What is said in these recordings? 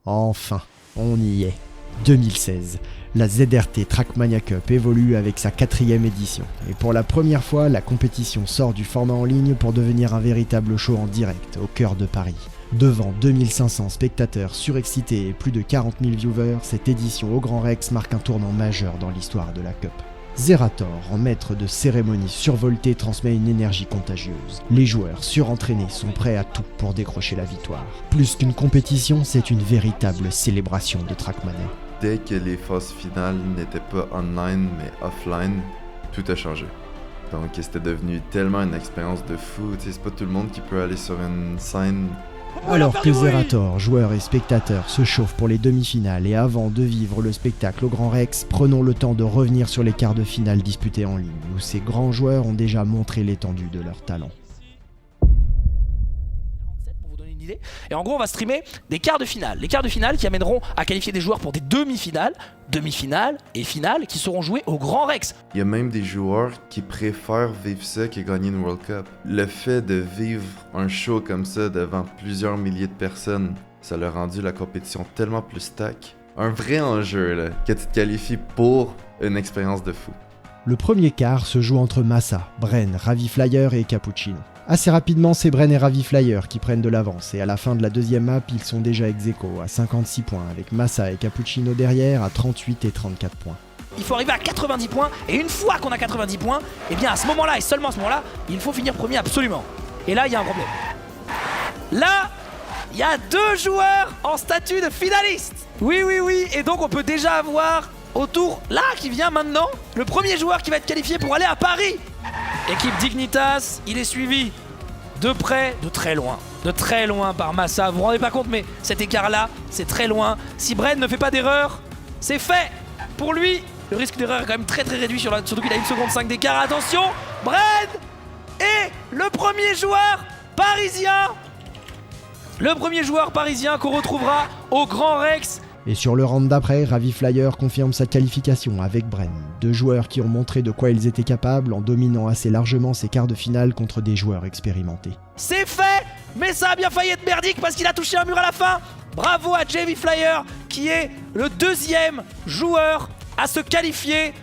Enfin, on y est. 2016, la ZRT Trackmania Cup évolue avec sa 4e édition. Et pour la première fois, la compétition sort du format en ligne pour devenir un véritable show en direct, au cœur de Paris. Devant 2500 spectateurs surexcités et plus de 40 000 viewers, cette édition au Grand Rex marque un tournant majeur dans l'histoire de la Cup. Zerator, en maître de cérémonie survolté, transmet une énergie contagieuse. Les joueurs surentraînés sont prêts à tout pour décrocher la victoire. Plus qu'une compétition, c'est une véritable célébration de Trackmania. Dès que les phases finales n'étaient pas online mais offline, tout a changé. Donc c'était devenu tellement une expérience de fou, c'est pas tout le monde qui peut aller sur une scène. Alors que Zerator, joueurs et spectateurs se chauffent pour les demi-finales et avant de vivre le spectacle au Grand Rex, prenons le temps de revenir sur les quarts de finale disputés en ligne, où ces grands joueurs ont déjà montré l'étendue de leur talent. Et en gros on va streamer des quarts de finale. Les quarts de finale qui amèneront à qualifier des joueurs pour des demi-finales, demi-finales et finales qui seront jouées au Grand Rex. Il y a même des joueurs qui préfèrent vivre ça que gagner une World Cup. Le fait de vivre un show comme ça devant plusieurs milliers de personnes, ça leur a rendu la compétition tellement plus stack. Un vrai enjeu là, que tu te qualifies pour une expérience de fou. Le premier quart se joue entre Massa, Bren, Raviflyer et Cappuccino. Assez rapidement, c'est Bren et Raviflyer qui prennent de l'avance et à la fin de la deuxième map, ils sont déjà ex-aequo à 56 points avec Massa et Cappuccino derrière à 38 et 34 points. Il faut arriver à 90 points et une fois qu'on a 90 points, et bien à ce moment-là et seulement à ce moment-là, il faut finir premier absolument. Et là, il y a un problème. Là, il y a 2 joueurs en statut de finaliste. Oui, et donc on peut déjà avoir au tour là qui vient maintenant, le premier joueur qui va être qualifié pour aller à Paris. Équipe Dignitas, il est suivi de près, de très loin par Massa. Vous vous rendez pas compte, mais cet écart-là, c'est très loin. Si Bren ne fait pas d'erreur, c'est fait. Pour lui, le risque d'erreur est quand même très réduit, surtout qu'il a 1 seconde 5 d'écart. Attention, Bren est le premier joueur parisien. Le premier joueur parisien qu'on retrouvera au Grand Rex. Et sur le round d'après, Raviflyer confirme sa qualification avec Bren. 2 joueurs qui ont montré de quoi ils étaient capables en dominant assez largement ces quarts de finale contre des joueurs expérimentés. C'est fait, mais ça a bien failli être merdique parce qu'il a touché un mur à la fin. Bravo à Raviflyer qui est le 2e joueur à se qualifier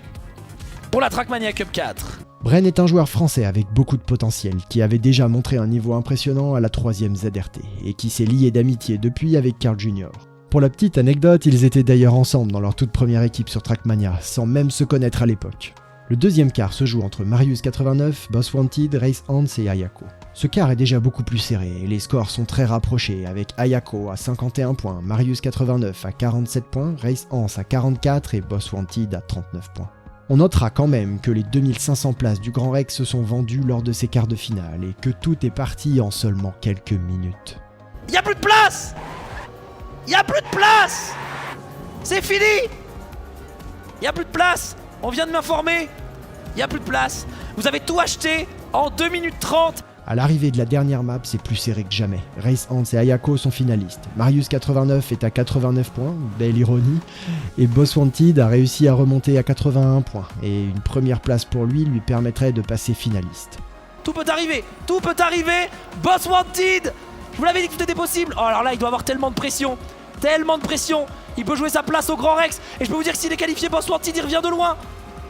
pour la Trackmania Cup 4. Bren est un joueur français avec beaucoup de potentiel, qui avait déjà montré un niveau impressionnant à la 3e ZRT, et qui s'est lié d'amitié depuis avec Carl Jr. Pour la petite anecdote, ils étaient d'ailleurs ensemble dans leur toute première équipe sur Trackmania, sans même se connaître à l'époque. Le deuxième quart se joue entre Marius89, Boss Wanted, Race Hans et Ayako. Ce quart est déjà beaucoup plus serré et les scores sont très rapprochés avec Ayako à 51 points, Marius89 à 47 points, Race Hans à 44 et Boss Wanted à 39 points. On notera quand même que les 2500 places du Grand Rex se sont vendues lors de ces quarts de finale et que tout est parti en seulement quelques minutes. Il n'y a plus de place! Il n'y a plus de place! C'est fini! Il n'y a plus de place! On vient de m'informer! Il n'y a plus de place! Vous avez tout acheté en 2 minutes 30! À l'arrivée de la dernière map, c'est plus serré que jamais. Race Hans et Ayako sont finalistes. Marius89 est à 89 points, belle ironie, et Boss Wanted a réussi à remonter à 81 points, et une première place pour lui permettrait de passer finaliste. Tout peut arriver! Tout peut arriver! Boss Wanted! Je vous l'avais dit que tout était possible! Oh alors là, il doit avoir tellement de pression! Tellement de pression! Il peut jouer sa place au Grand Rex, et je peux vous dire que s'il est qualifié Boss Wanted, il revient de loin!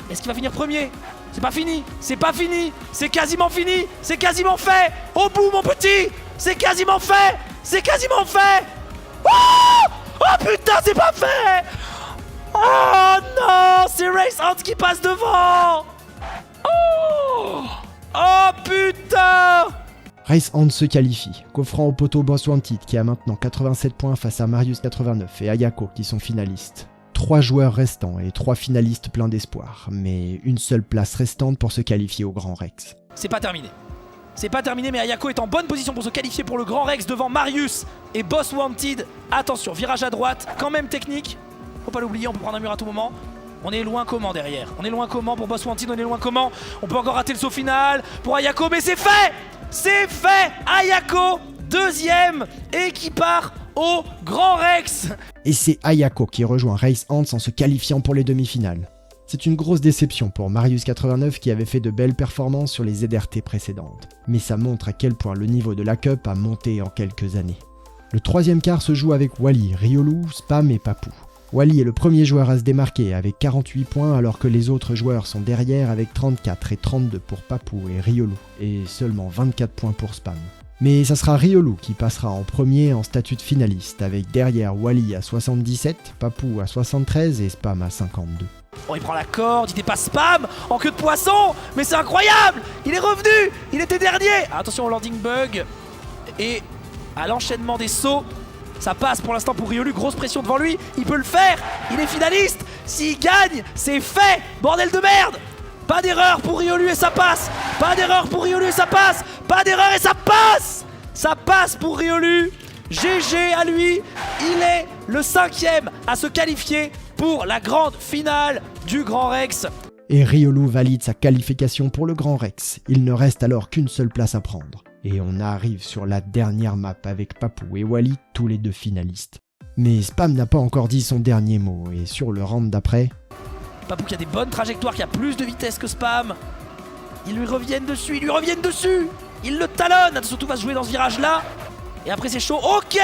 Est-ce qu'il va finir premier? C'est pas fini, c'est pas fini, c'est quasiment fini, c'est quasiment fait. Au bout mon petit, c'est quasiment fait, c'est quasiment fait. Oh putain, c'est pas fait. Oh non, c'est Race Hans qui passe devant. Oh putain. Race Hans se qualifie, coffrant au poteau Boss Wanted qui a maintenant 87 points face à Marius89 et Ayako qui sont finalistes. 3 joueurs restants et 3 finalistes pleins d'espoir, mais une seule place restante pour se qualifier au Grand Rex. C'est pas terminé. C'est pas terminé, mais Ayako est en bonne position pour se qualifier pour le Grand Rex devant Marius et Boss Wanted. Attention, virage à droite, quand même technique. Faut pas l'oublier, on peut prendre un mur à tout moment. On est loin comment derrière? On est loin comment pour Boss Wanted? On est loin comment? On peut encore rater le saut final pour Ayako, mais c'est fait! C'est fait! Ayako, 2e et qui part au Grand Rex. Et c'est Ayako qui rejoint Race Hans en se qualifiant pour les demi-finales. C'est une grosse déception pour Marius89 qui avait fait de belles performances sur les ZRT précédentes. Mais ça montre à quel point le niveau de la Cup a monté en quelques années. Le troisième quart se joue avec Wally, Riolu, Spam et Papou. Wally est le premier joueur à se démarquer avec 48 points alors que les autres joueurs sont derrière avec 34 et 32 pour Papou et Riolu et seulement 24 points pour Spam. Mais ça sera Riolu qui passera en premier en statut de finaliste avec derrière Wally à 77, Papou à 73 et Spam à 52. Oh, il prend la corde, il dépasse Spam en queue de poisson, mais c'est incroyable! Il est revenu, il était dernier. Attention au landing bug et à l'enchaînement des sauts. Ça passe pour l'instant pour Riolu, grosse pression devant lui, il peut le faire, il est finaliste, s'il gagne, c'est fait, bordel de merde. Pas d'erreur pour Riolu et ça passe, pas d'erreur pour Riolu et ça passe, pas d'erreur et ça passe. Ça passe pour Riolu, GG à lui, il est le 5e à se qualifier pour la grande finale du Grand Rex. Et Riolu valide sa qualification pour le Grand Rex, il ne reste alors qu'une seule place à prendre. Et on arrive sur la dernière map avec Papou et Wally, tous les deux finalistes. Mais Spam n'a pas encore dit son dernier mot, et sur le round d'après... Papou qui a des bonnes trajectoires, qui a plus de vitesse que Spam. Ils lui reviennent dessus, il le talonne. Attention, tout va se jouer dans ce virage-là. Et après c'est chaud. Ok.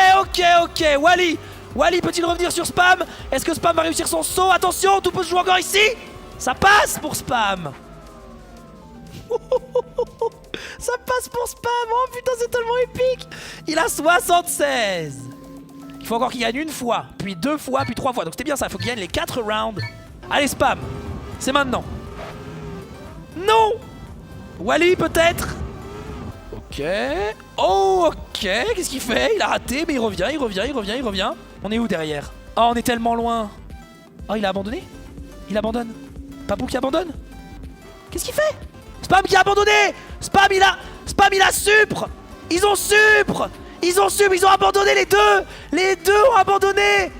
Wally peut-il revenir sur Spam? Est-ce que Spam va réussir son saut? Attention, tout peut se jouer encore ici. Ça passe pour Spam. Ça passe pour Spam, oh putain c'est tellement épique. Il a 76. Il faut encore qu'il gagne une fois, puis 2 fois, puis 3 fois. Donc c'était bien ça, il faut qu'il gagne les 4 rounds. Allez Spam, c'est maintenant. Non. Wally peut-être. Ok. Oh ok, qu'est-ce qu'il fait? Il a raté, mais il revient. On est où derrière? Oh on est tellement loin. Oh il a abandonné? Il abandonne. Papou qui abandonne? Qu'est-ce qu'il fait? Spam qui a abandonné. Spam il a supre. Ils ont abandonné les deux ont abandonné.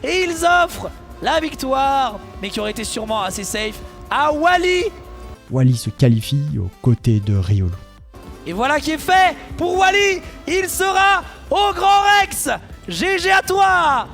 Et ils offrent la victoire, mais qui aurait été sûrement assez safe, à Wally. Wally se qualifie aux côtés de Riolu. Et voilà qui est fait pour Wally. Il sera au Grand Rex. GG à toi.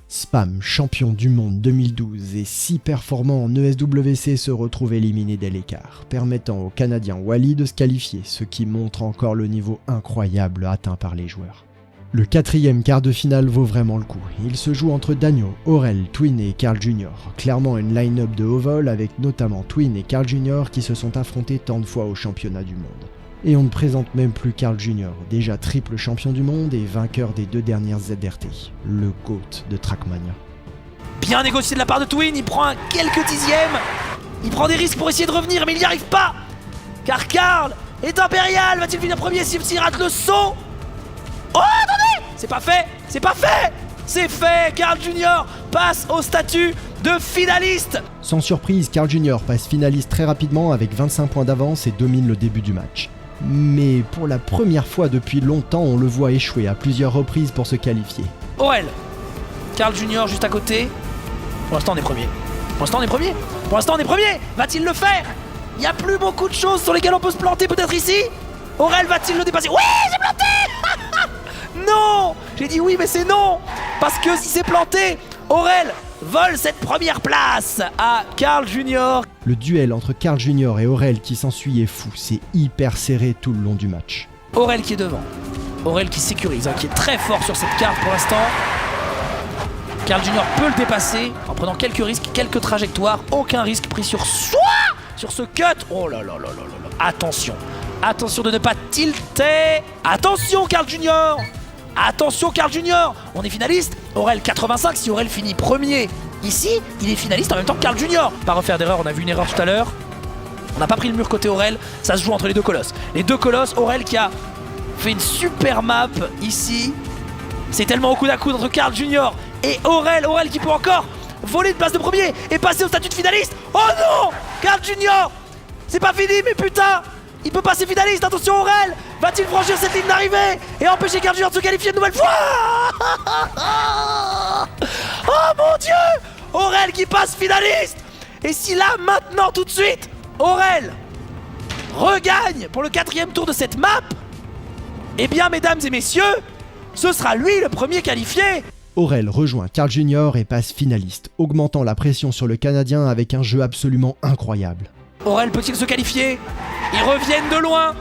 Spam, champion du monde 2012 et si performant en ESWC, se retrouve éliminé dès l'écart, permettant au Canadien Wally de se qualifier, ce qui montre encore le niveau incroyable atteint par les joueurs. Le 4e quart de finale vaut vraiment le coup. Il se joue entre Daniel, Aurel, Twin et Carl Jr. Clairement une line-up de haut vol avec notamment Twin et Carl Jr. qui se sont affrontés tant de fois au championnat du monde. Et on ne présente même plus Carl Jr., déjà triple champion du monde et vainqueur des 2 dernières ZRT, le GOAT de Trackmania. Bien négocié de la part de Twin, il prend quelques dixièmes, il prend des risques pour essayer de revenir, mais il n'y arrive pas. Car Carl est impérial, va-t-il finir premier s'il rate le saut? Oh attendez, c'est pas fait, c'est fait, Carl Jr. passe au statut de finaliste. Sans surprise, Carl Jr. passe finaliste très rapidement avec 25 points d'avance et domine le début du match. Mais pour la première fois depuis longtemps, on le voit échouer à plusieurs reprises pour se qualifier. Aurel, Carl Jr. juste à côté. Pour l'instant on est premier. Va-t-il le faire? Il n'y a plus beaucoup de choses sur lesquelles on peut se planter peut-être ici. Aurel va-t-il le dépasser? Oui, c'est planté. Non, j'ai dit oui mais c'est non. Parce que si c'est planté, Aurel vole cette première place à Carl Jr. Le duel entre Carl Jr. et Aurel qui s'ensuit est fou, c'est hyper serré tout le long du match. Aurel qui est devant, Aurel qui sécurise, qui est très fort sur cette carte pour l'instant. Carl Jr. peut le dépasser en prenant quelques risques, quelques trajectoires, aucun risque pris sur ce cut. Oh là là là là là, attention de ne pas tilter. Attention Carl Jr. On est finaliste. Aurel 85, si Aurel finit premier ici, il est finaliste en même temps que Carl Jr. Pas refaire d'erreur, on a vu une erreur tout à l'heure. On n'a pas pris le mur côté Aurel, ça se joue entre les 2 colosses. Les 2 colosses, Aurel qui a fait une super map ici. C'est tellement au coude à coude entre Carl Jr. et Aurel qui peut encore voler une place de premier et passer au statut de finaliste. Oh non, Carl Jr. C'est pas fini mais putain, il peut passer finaliste, attention Aurel. Va-t-il franchir cette ligne d'arrivée et empêcher Carl Jr. de se qualifier une nouvelle fois? Oh mon dieu, Aurel qui passe finaliste. Et si là, maintenant, tout de suite, Aurel regagne pour le 4e tour de cette map, eh bien mesdames et messieurs, ce sera lui le premier qualifié. Aurel rejoint Carl Jr. et passe finaliste, augmentant la pression sur le Canadien avec un jeu absolument incroyable. Aurel peut-il se qualifier? Ils reviennent de loin.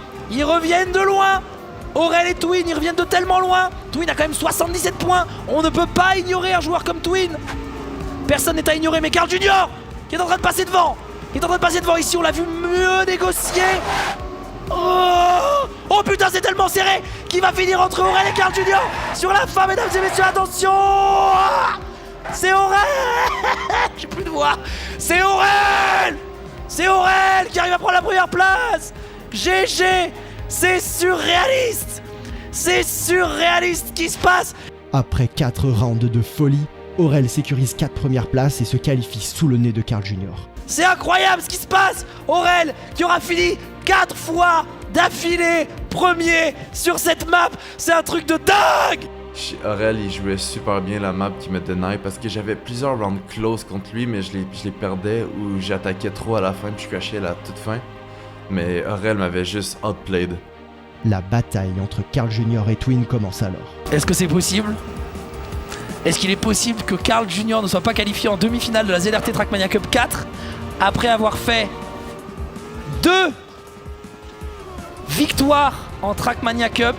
Aurel et Twin, ils reviennent de tellement loin. Twin a quand même 77 points. On ne peut pas ignorer un joueur comme Twin. Personne n'est à ignorer, mais Carl Junior qui est en train de passer devant. Ici, on l'a vu mieux négocier. Oh putain, c'est tellement serré qu'il va finir entre Aurel et Carl Junior sur la fin, mesdames et messieurs, attention. C'est Aurel. J'ai plus de voix. C'est Aurel qui arrive à prendre la première place. GG. C'est surréaliste ce qui se passe. Après 4 rounds de folie, Aurel sécurise 4 premières places et se qualifie sous le nez de Carl Junior. C'est incroyable ce qui se passe. Aurel qui aura fini 4 fois d'affilée premier sur cette map. C'est un truc de dingue. Aurel, il jouait super bien la map qui me donnait parce que j'avais plusieurs rounds close contre lui, mais je les perdais ou j'attaquais trop à la fin puis je crashais à la toute fin. Mais Aurel m'avait juste outplayed. La bataille entre Carl Junior et Twin commence alors. Est-ce que c'est possible ? Est-ce qu'il est possible que Carl Junior ne soit pas qualifié en demi-finale de la ZRT Trackmania Cup 4 après avoir fait 2 victoires en Trackmania Cup?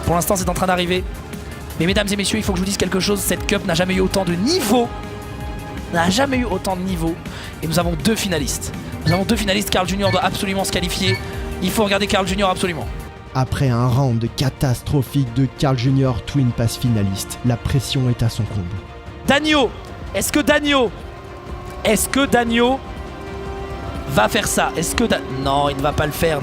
Pour l'instant, c'est en train d'arriver. Mais mesdames et messieurs, il faut que je vous dise quelque chose. Cette Cup n'a jamais eu autant de niveau. Et nous avons 2 finalistes. Carl Junior doit absolument se qualifier. Il faut regarder Carl Junior absolument. Après un round catastrophique de Carl Junior, Twin passe finaliste. La pression est à son comble. Dagno, est-ce que Dagno va faire ça? Non, il ne va pas le faire.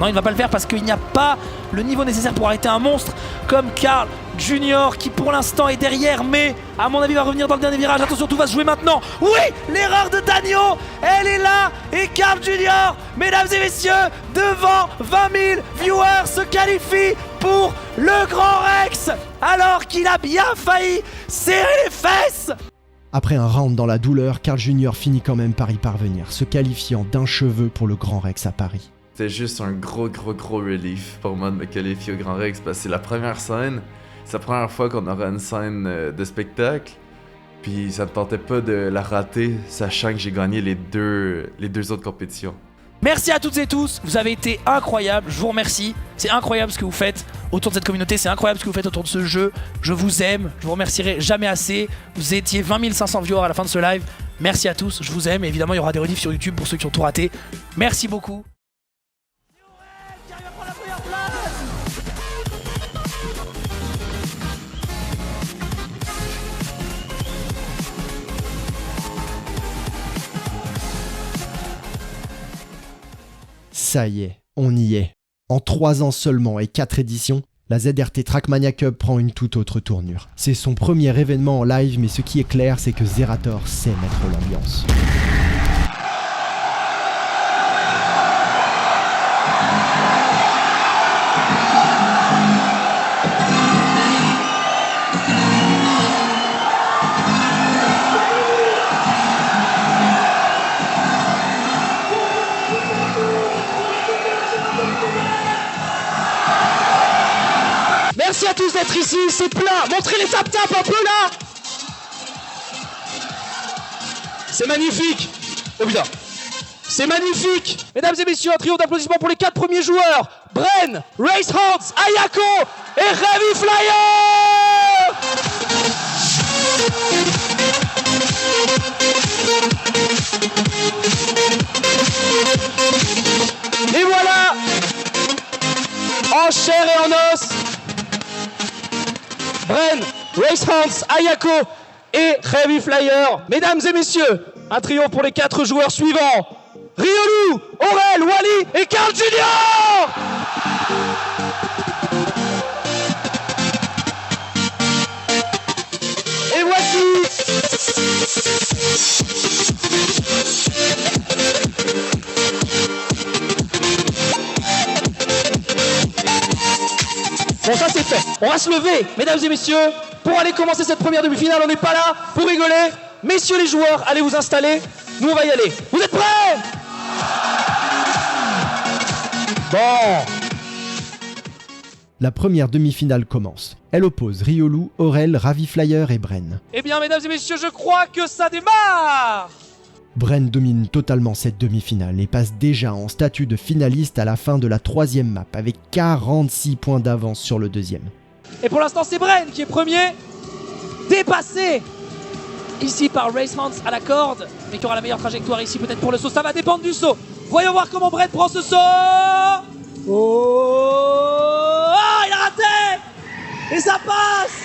Parce qu'il n'y a pas le niveau nécessaire pour arrêter un monstre comme Carl Junior qui pour l'instant est derrière, mais à mon avis va revenir dans le dernier virage. Attention, tout va se jouer maintenant. Oui, l'erreur de Dagno, elle est là. Et Carl Junior, mesdames et messieurs, devant 20 000 viewers, se qualifie pour le Grand Rex alors qu'il a bien failli serrer les fesses. Après un round dans la douleur, Carl Junior finit quand même par y parvenir, se qualifiant d'un cheveu pour le Grand Rex à Paris. C'était juste un gros relief pour moi de me qualifier au Grand Rex parce que c'est la première scène. C'est la première fois qu'on aura une scène de spectacle. Puis ça ne tentait pas de la rater, sachant que j'ai gagné les deux autres compétitions. Merci à toutes et tous, vous avez été incroyables, je vous remercie. C'est incroyable ce que vous faites autour de cette communauté, c'est incroyable ce que vous faites autour de ce jeu. Je vous aime, je vous remercierai jamais assez. Vous étiez 20 500 viewers à la fin de ce live. Merci à tous, je vous aime. Et évidemment, il y aura des rediffs sur YouTube pour ceux qui ont tout raté. Merci beaucoup. Ça y est, on y est. En 3 ans seulement et 4 éditions, la ZRT Trackmania Cup prend une toute autre tournure. C'est son premier événement en live, mais ce qui est clair, c'est que Zerator sait mettre l'ambiance. Merci à tous d'être ici, c'est plein. Montrez les tap-tap un peu là. C'est magnifique. Oh putain. C'est magnifique. Mesdames et messieurs, un trio d'applaudissements pour les 4 premiers joueurs. Bren, Race Hans, Ayako et Heavy Flyer. Et voilà, en chair et en os, Bren, Race Hans, Ayako et Heavy Flyer. Mesdames et messieurs, un triomphe pour les 4 joueurs suivants. Riolu, Aurel, Wally et Carl Junior. Et voici bon, ça c'est fait. On va se lever, mesdames et messieurs, pour aller commencer cette première demi-finale. On n'est pas là pour rigoler. Messieurs les joueurs, allez vous installer. Nous, on va y aller. Vous êtes prêts? Bon. La première demi-finale commence. Elle oppose Riolu, Aurel, Ravi Flyer et Bren. Eh bien, mesdames et messieurs, je crois que ça démarre. Bren domine totalement cette demi-finale et passe déjà en statut de finaliste à la fin de la troisième map avec 46 points d'avance sur le deuxième. Et pour l'instant, c'est Bren qui est premier, dépassé ici par Race Hans à la corde, mais qui aura la meilleure trajectoire ici peut-être pour le saut. Ça va dépendre du saut. Voyons voir comment Bren prend ce saut. Oh, il a raté. Et ça passe.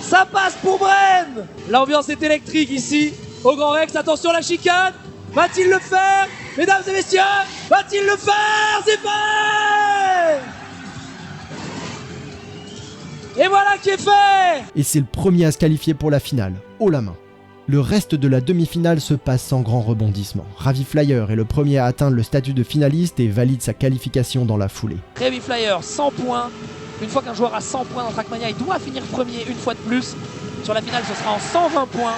Ça passe pour Bren. L'ambiance est électrique ici au Grand Rex. Attention la chicane. Va-t-il le faire? Mesdames et messieurs, va-t-il le faire? C'est fait. Et voilà qui est fait. Et c'est le premier à se qualifier pour la finale, haut la main. Le reste de la demi-finale se passe sans grand rebondissement. Ravi Flyer est le premier à atteindre le statut de finaliste et valide sa qualification dans la foulée. Ravi Flyer, 100 points. Une fois qu'un joueur a 100 points dans Trackmania, il doit finir premier une fois de plus. Sur la finale, ce sera en 120 points,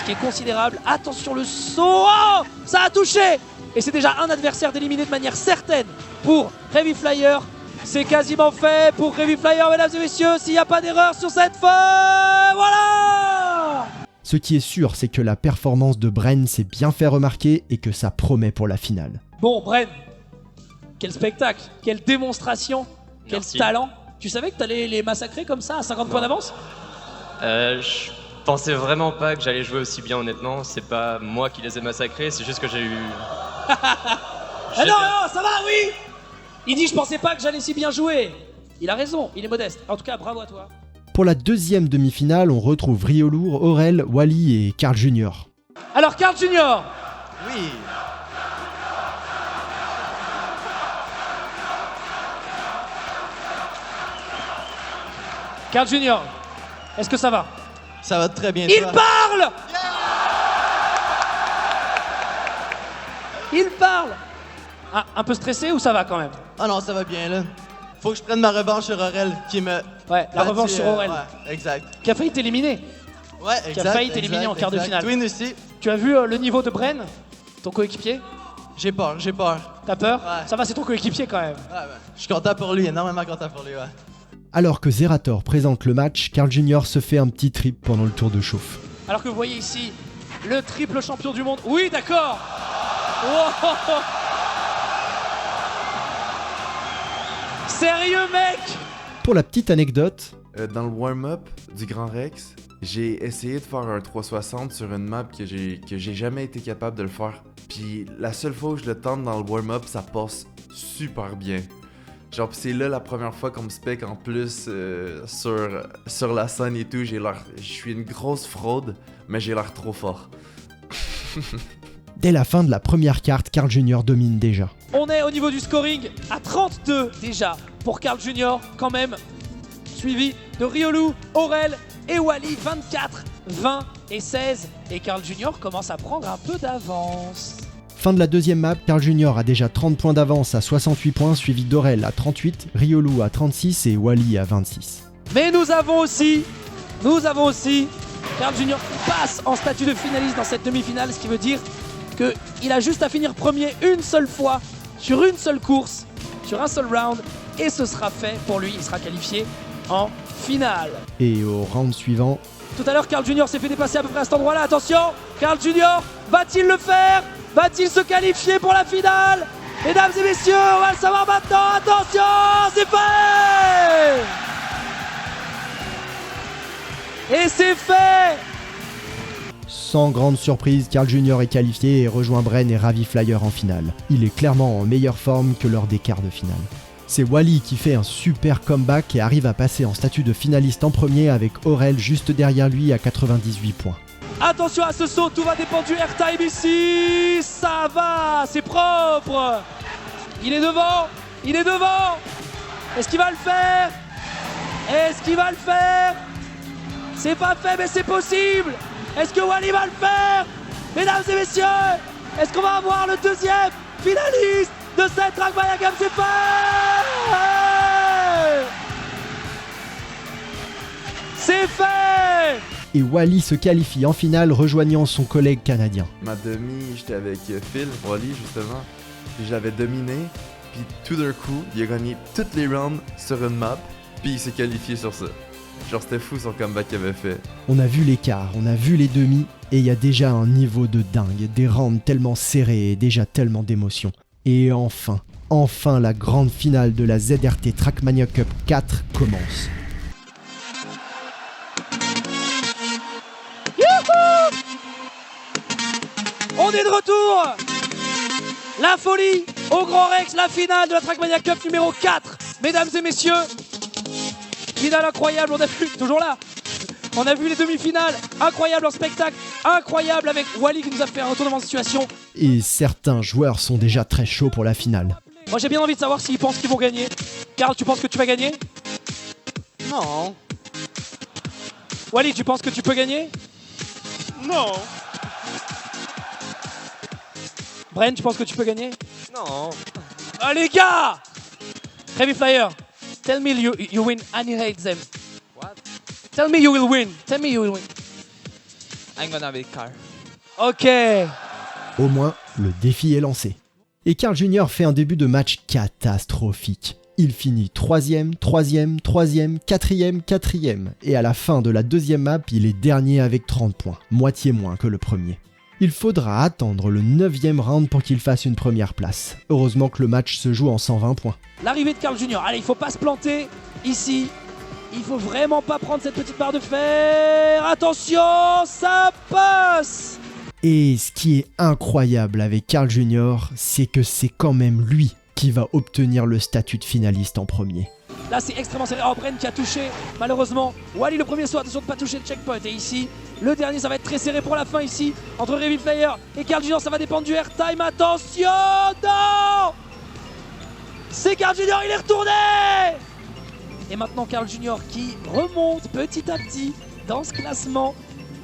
ce qui est considérable. Attention le saut, oh, ça a touché. Et c'est déjà un adversaire d'éliminé de manière certaine pour Ravi Flyer. C'est quasiment fait pour Ravi Flyer, mesdames et messieurs, s'il n'y a pas d'erreur sur cette fin, voilà. Ce qui est sûr, c'est que la performance de Bren s'est bien fait remarquer et que ça promet pour la finale. Bon, Bren, quel spectacle, quelle démonstration, quel Merci. talent. Tu savais que tu allais les massacrer comme ça à 50 points d'avance? Je pensais vraiment pas que j'allais jouer aussi bien, honnêtement. C'est pas moi qui les ai massacrés, c'est juste que j'ai eu... Ah non, non, ça va, oui. Il dit je pensais pas que j'allais si bien jouer. Il a raison, il est modeste. En tout cas, bravo à toi. Pour la deuxième demi-finale, on retrouve Riolour, Aurel, Wally et Carl Jr. Alors Carl Jr. Oui. Carl Jr. Est-ce que ça va? Ça va très bien. Il toi? parle. Il parle. Ah, un peu stressé ou ça va quand même? Ah non, ça va bien là. Faut que je prenne ma revanche sur Aurel qui me... Ouais, la battu, revanche sur Aurel. Ouais, exact. Qui a failli t'éliminer. Ouais, exact. failli t'éliminer en quart de finale. Twin aussi. Tu as vu le niveau de Bren, ton coéquipier? J'ai peur. T'as peur? Ouais. Ça va, c'est ton coéquipier quand même. Ouais. Je suis content pour lui, énormément content pour lui, ouais. Alors que Zerator présente le match, Carl Jr. se fait un petit trip pendant le tour de chauffe. Alors que vous voyez ici le triple champion du monde. Oui, d'accord. Wow. Sérieux, mec? Pour la petite anecdote, Dans le warm-up du Grand Rex, j'ai essayé de faire un 360 sur une map que j'ai jamais été capable de le faire. Puis la seule fois où je le tente dans le warm-up, ça passe super bien. Genre, pis c'est là la première fois qu'on me spec en plus sur la scène et tout. Je suis une grosse fraude, mais j'ai l'air trop fort. dès la fin de la première carte, Carl Jr. domine déjà. On est au niveau du scoring à 32 déjà pour Carl Jr. quand même. Suivi de Riolu, Aurel et Wally, 24, 20 et 16. Et Carl Jr. commence à prendre un peu d'avance. Fin de la deuxième map, Carl Jr. a déjà 30 points d'avance à 68 points, suivi d'Aurel à 38, Riolu à 36 et Wally à 26. Mais nous avons aussi Carl Jr. qui passe en statut de finaliste dans cette demi-finale, ce qui veut dire qu'il a juste à finir premier une seule fois, sur une seule course, sur un seul round, et ce sera fait pour lui, il sera qualifié en finale. Et au round suivant, Tout à l'heure, Carl Jr. s'est fait dépasser à peu près à cet endroit-là, attention, Carl Jr. va-t-il le faire? Va-t-il se qualifier pour la finale? Mesdames et messieurs, on va le savoir maintenant, attention, c'est fait! Et c'est fait! sans grande surprise, Carl Jr. est qualifié et rejoint Bren et Ravi Flyer en finale. Il est clairement en meilleure forme que lors des quarts de finale. C'est Wally qui fait un super comeback et arrive à passer en statut de finaliste en premier avec Aurel juste derrière lui à 98 points. Attention à ce saut, tout va dépendre du airtime ici. Ça va, c'est propre. Il est devant, il est devant. Est-ce qu'il va le faire? Est-ce qu'il va le faire? C'est pas fait, mais c'est possible. Est-ce que Wally va le faire? Mesdames et messieurs, est-ce qu'on va avoir le deuxième finaliste de cette Trackmania Games? C'est fait. C'est fait. Et Wally se qualifie en finale rejoignant son collègue canadien. Ma demi, j'étais avec Phil, Wally justement, puis je l'avais dominé, puis tout d'un coup, il a gagné toutes les rounds sur une map, puis il s'est qualifié sur ça. Genre c'était fou son comeback qu'il avait fait. On a vu les quarts, on a vu les demi, et il y a déjà un niveau de dingue, des rounds tellement serrés et déjà tellement d'émotions. Et enfin la grande finale de la ZRT Trackmania Cup 4 commence. On est de retour. La folie au Grand Rex, la finale de la Trackmania Cup numéro 4. Mesdames et messieurs, finale incroyable, on a vu, toujours là. On a vu les demi-finales, incroyable en spectacle, incroyable avec Wally qui nous a fait un retournement de situation. Et certains joueurs sont déjà très chauds pour la finale. Moi j'ai bien envie de savoir s'ils pensent qu'ils vont gagner. Karl, tu penses que tu vas gagner? Non. Wally, tu penses que tu peux gagner? Non. Bren, tu penses que tu peux gagner? Non. Ah les gars! Heavy Flyer, tell me you win and you hate them. What? Tell me you will win. Tell me you will win. I'm gonna be car. Ok. Au moins, le défi est lancé. Et Karl Jr. fait un début de match catastrophique. Il finit 3ème, 3ème, 3ème, 4ème, 4ème. Et à la fin de la deuxième map, il est dernier avec 30 points, moitié moins que le premier. Il faudra attendre le 9ème round pour qu'il fasse une première place. Heureusement que le match se joue en 120 points. L'arrivée de Karl Jr. Allez, il faut pas se planter ici. Il faut vraiment pas prendre cette petite barre de fer. Attention, ça passe. Et ce qui est incroyable avec Karl Jr., c'est que c'est quand même lui qui va obtenir le statut de finaliste en premier. Là, c'est extrêmement serré. Oh, Bren qui a touché, malheureusement. Wally, le premier saut, attention de ne pas toucher le checkpoint. Et ici, le dernier, ça va être très serré pour la fin ici. Entre Heavy Flyer et Karl Jr., ça va dépendre du airtime. Attention, non! C'est Karl Jr., il est retourné! Et maintenant, Karl Jr. qui remonte petit à petit dans ce classement.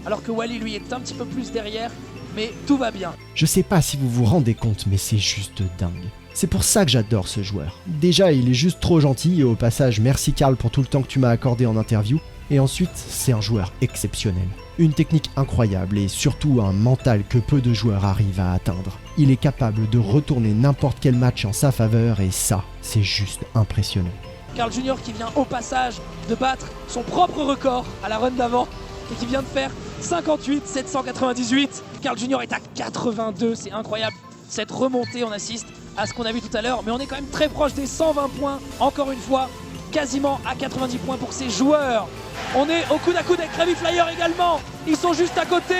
Alors que Wally, lui, est un petit peu plus derrière. Mais tout va bien. Je sais pas si vous vous rendez compte, mais c'est juste dingue. C'est pour ça que j'adore ce joueur. Déjà, il est juste trop gentil, et au passage, merci Karl pour tout le temps que tu m'as accordé en interview. Et ensuite, c'est un joueur exceptionnel. Une technique incroyable et surtout un mental que peu de joueurs arrivent à atteindre. Il est capable de retourner n'importe quel match en sa faveur et ça, c'est juste impressionnant. Karl Jr. qui vient au passage de battre son propre record à la run d'avant et qui vient de faire 58,798. Karl Jr. est à 82, c'est incroyable. Cette remontée, on assiste à ce qu'on a vu tout à l'heure, mais on est quand même très proche des 120 points, encore une fois, quasiment à 90 points pour ces joueurs. On est au coude à coude avec Heavy Flyer également, ils sont juste à côté,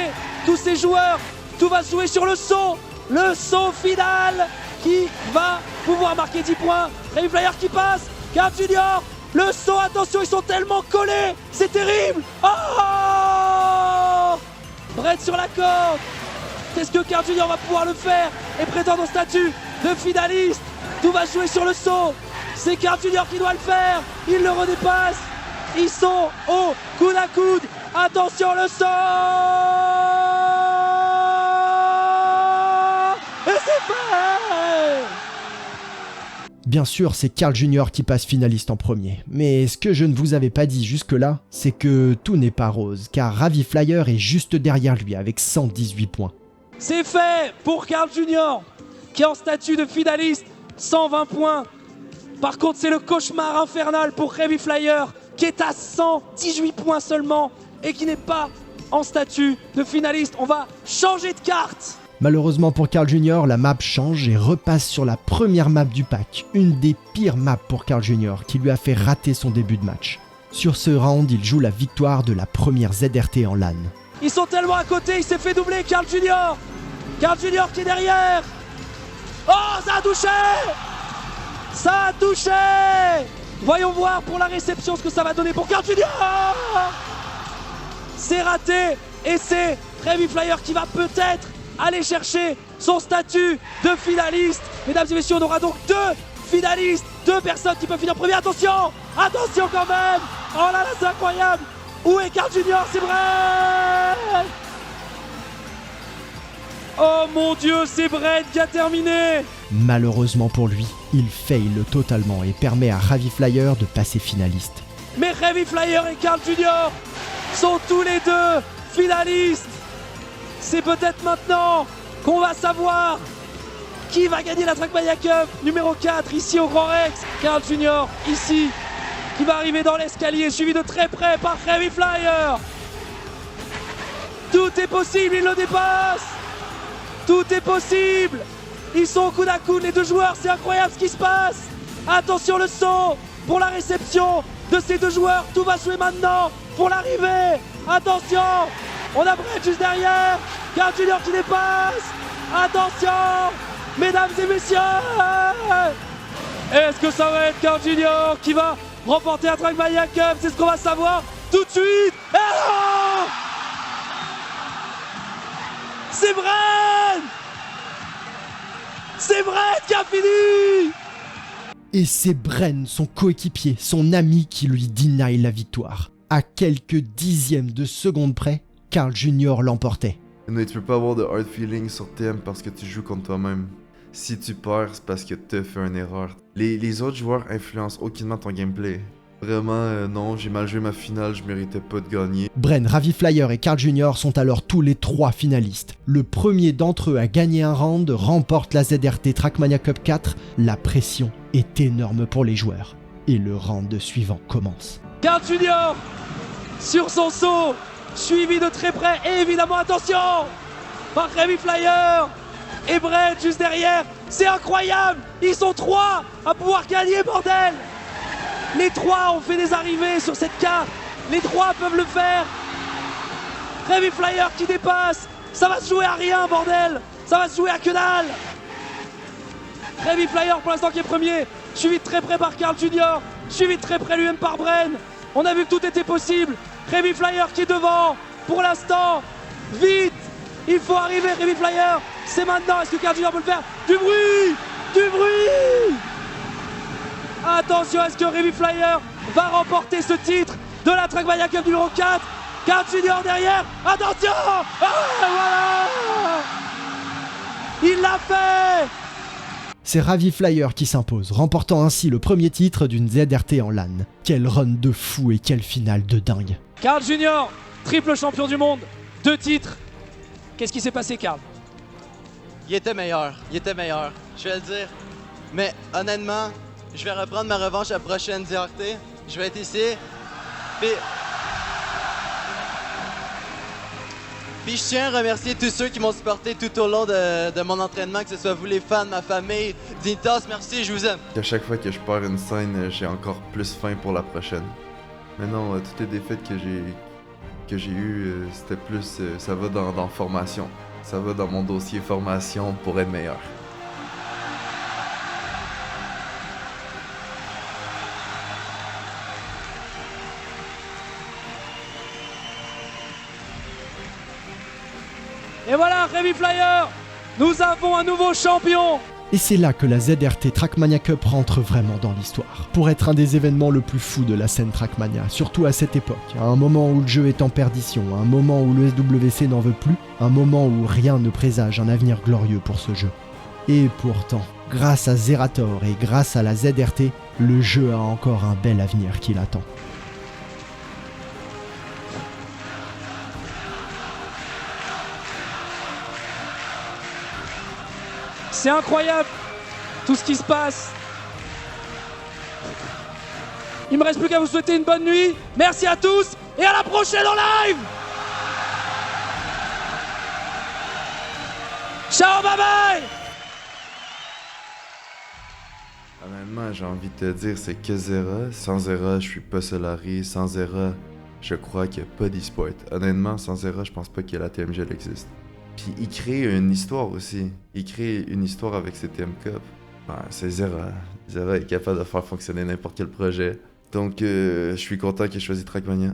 tous ces joueurs, tout va se jouer sur le saut final qui va pouvoir marquer 10 points. Heavy Flyer qui passe, Karl Jr. Le saut, attention, ils sont tellement collés, c'est terrible. Oh, Brett sur la corde. Est-ce que Karl Jr. va pouvoir le faire et prétendre au statut de finaliste? Tout va jouer sur le saut. C'est Karl Jr. qui doit le faire. Il le redépasse. Ils sont au coude à coude. Attention, le saut. Et c'est fait. Bien sûr, c'est Karl Jr. qui passe finaliste en premier. Mais ce que je ne vous avais pas dit jusque-là, c'est que tout n'est pas rose, car Heavy Flyer est juste derrière lui avec 118 points. C'est fait pour Karl Jr. qui est en statut de finaliste, 120 points. Par contre, c'est le cauchemar infernal pour Heavy Flyer qui est à 118 points seulement et qui n'est pas en statut de finaliste. On va changer de carte. Malheureusement pour Karl Jr., la map change et repasse sur la première map du pack, une des pires maps pour Karl Jr. qui lui a fait rater son début de match. Sur ce round, il joue la victoire de la première ZRT en LAN. Ils sont tellement à côté, il s'est fait doubler Karl Jr. Karl Jr. qui est derrière. Oh, ça a touché. Ça a touché. Voyons voir pour la réception ce que ça va donner pour Karl Jr. C'est raté et c'est Heavy Flyer qui va peut-être aller chercher son statut de finaliste. Mesdames et messieurs, on aura donc deux finalistes, deux personnes qui peuvent finir premier. Attention, attention quand même. Oh là là, c'est incroyable. Où est Karl Jr. C'est vrai. Oh mon Dieu, c'est Brett qui a terminé. Malheureusement pour lui, il fail totalement et permet à Heavy Flyer de passer finaliste. Mais Heavy Flyer et Karl Jr. sont tous les deux finalistes. C'est peut-être maintenant qu'on va savoir qui va gagner la Trackmania Cup numéro 4 ici au Grand Rex. Karl Jr. ici qui va arriver dans l'escalier, suivi de très près par Heavy Flyer. Tout est possible, il le dépasse. Tout est possible. Ils sont au coude à coude, les deux joueurs, c'est incroyable ce qui se passe. Attention le saut pour la réception de ces deux joueurs. Tout va jouer maintenant pour l'arrivée. Attention, on a Brett juste derrière. Carl Jr. qui dépasse. Attention, mesdames et messieurs. Est-ce que ça va être Carl Jr. qui va remporter un Trackmania Cup? C'est ce qu'on va savoir tout de suite. Et non, c'est Brett. C'est Brett qui a fini. Et c'est Bren, son coéquipier, son ami, qui lui deny la victoire. À quelques dixièmes de seconde près, Carl Jr. l'emportait. Mais tu peux pas avoir de hard feelings sur TM parce que tu joues contre toi-même. Si tu perds, c'est parce que t'as fait une erreur. Les autres joueurs influencent aucunement ton gameplay. Vraiment, non, j'ai mal joué ma finale, je méritais pas de gagner. Bren, Ravi Flyer et Carl Jr. sont alors tous les trois finalistes. Le premier d'entre eux à gagner un round remporte la ZRT Trackmania Cup 4. La pression est énorme pour les joueurs. Et le round suivant commence. Carl Jr. sur son saut, suivi de très près, et évidemment, attention, par Heavy Flyer et Brett juste derrière. C'est incroyable, ils sont trois à pouvoir gagner, bordel. Les trois ont fait des arrivées sur cette carte, les trois peuvent le faire. Heavy Flyer qui dépasse, ça va se jouer à rien, bordel, ça va se jouer à que dalle. Heavy Flyer pour l'instant qui est premier, suivi de très près par Carl Jr, suivi de très près lui-même par Bren. On a vu que tout était possible. Heavy Flyer qui est devant pour l'instant. Vite, il faut arriver, Heavy Flyer. C'est maintenant, est-ce que Carl Jr peut le faire? Du bruit. Du bruit. Attention, est-ce que Heavy Flyer va remporter ce titre de la Trackmania Cup numéro 4? Carl Jr derrière, attention. Voilà. Il l'a fait. C'est Ravi Flyer qui s'impose, remportant ainsi le premier titre d'une ZRT en LAN. Quel run de fou et quelle finale de dingue. Carl Jr, triple champion du monde, 2 titres. Qu'est-ce qui s'est passé, Carl? Il était meilleur, je vais le dire. Mais honnêtement, je vais reprendre ma revanche à la prochaine ZRT. Je vais être ici. Puis je tiens à remercier tous ceux qui m'ont supporté tout au long de mon entraînement, que ce soit vous les fans, ma famille, Dignitas, merci, je vous aime. À chaque fois que je perds une scène, j'ai encore plus faim pour la prochaine. Mais non, toutes les défaites que j'ai eues, c'était plus, ça va dans formation. Ça va dans mon dossier formation pour être meilleur. Et voilà, Heavy Flyer, nous avons un nouveau champion. Et c'est là que la ZRT Trackmania Cup rentre vraiment dans l'histoire. Pour être un des événements le plus fous de la scène Trackmania, surtout à cette époque, à un moment où le jeu est en perdition, à un moment où le SWC n'en veut plus, un moment où rien ne présage un avenir glorieux pour ce jeu. Et pourtant, grâce à Zerator et grâce à la ZRT, le jeu a encore un bel avenir qui l'attend. C'est incroyable, tout ce qui se passe. Il me reste plus qu'à vous souhaiter une bonne nuit. Merci à tous et à la prochaine en live. Ciao, bye bye. Honnêtement, j'ai envie de te dire, c'est que Zera. Sans Zera, je suis pas Solari. Sans Zera, je crois qu'il n'y a pas d'e-sport. Honnêtement, sans Zera, je pense pas que la TMGL existe. Puis il crée une histoire aussi. Il crée une histoire avec ses TM Cup. Ben, c'est Zera. Zera est capable de faire fonctionner n'importe quel projet. Donc, je suis content qu'il ait choisi Trackmania.